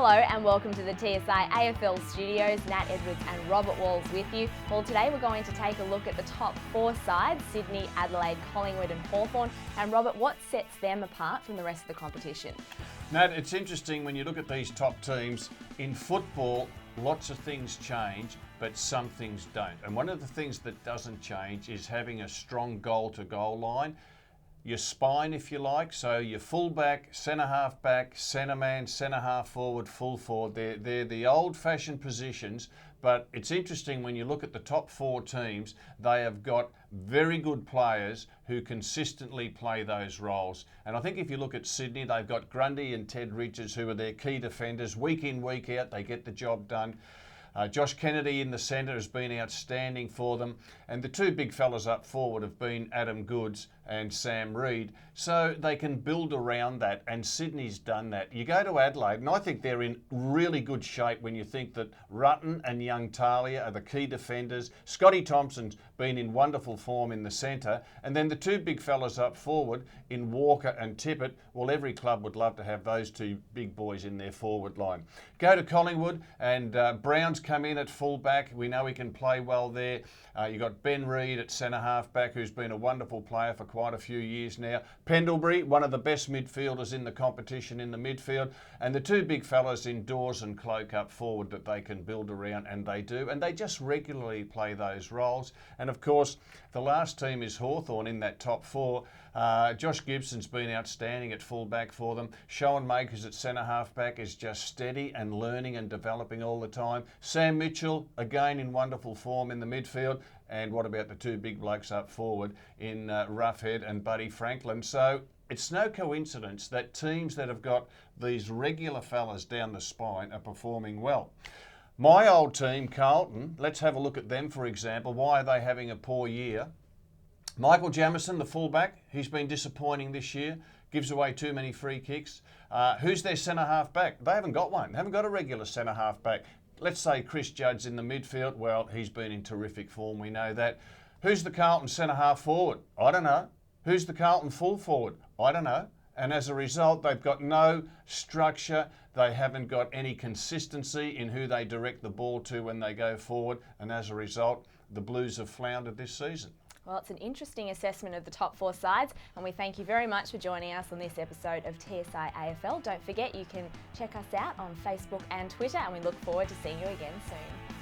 Hello and welcome to the TSI AFL studios. Nat Edwards and Robert Walls with you. Well, today we're going to take a look at the top four sides, Sydney, Adelaide, Collingwood and Hawthorn. And Robert, what sets them apart from the rest of the competition? Nat, it's interesting when you look at these top teams. In football, lots of things change, but some things don't. And one of the things that doesn't change is having a strong goal-to-goal line. Your spine, if you like, so your fullback, centre-half back, centre-man, centre-half forward, full forward, they're the old-fashioned positions, but it's interesting when you look at the top four teams, they have got very good players who consistently play those roles. And I think if you look at Sydney, they've got Grundy and Ted Richards, who are their key defenders. Week in, week out, they get the job done. Josh Kennedy in the centre has been outstanding for them. And the two big fellas up forward have been Adam Goodes and Sam Reid. So they can build around that, and Sydney's done that. You go to Adelaide, and I think they're in really good shape when you think that Rutten and young Talia are the key defenders. Scotty Thompson's been in wonderful form in the centre. And then the two big fellas up forward in Walker and Tippett. Well, every club would love to have those two big boys in their forward line. Go to Collingwood, and Brown's come in at fullback. We know he can play well there. You've got Ben Reid at centre-half back, who's been a wonderful player for quite a few years now. Pendlebury, one of the best midfielders in the competition in the midfield. And the two big fellas in Dawes and Cloak up forward that they can build around, and they do. And they just regularly play those roles. And of course, the last team is Hawthorn in that top four. Josh Gibson's been outstanding at fullback for them. Sean Makers at centre-half back is just steady and learning and developing all the time. Sam Mitchell, again in wonderful form in the midfield. And what about the two big blokes up forward in Roughhead and Buddy Franklin? So it's no coincidence that teams that have got these regular fellas down the spine are performing well. My old team, Carlton, let's have a look at them, for example. Why are they having a poor year? Michael Jamieson, the fullback, he's been disappointing this year, gives away too many free kicks. Who's their centre-half back? They haven't got one, haven't got a regular centre-half back. Let's say Chris Judd's in the midfield. Well, he's been in terrific form, we know that. Who's the Carlton centre-half forward? I don't know. Who's the Carlton full forward? I don't know. And as a result, they've got no structure. They haven't got any consistency in who they direct the ball to when they go forward. And as a result, the Blues have floundered this season. Well, it's an interesting assessment of the top four sides, and we thank you very much for joining us on this episode of TSI AFL. Don't forget you can check us out on Facebook and Twitter, and we look forward to seeing you again soon.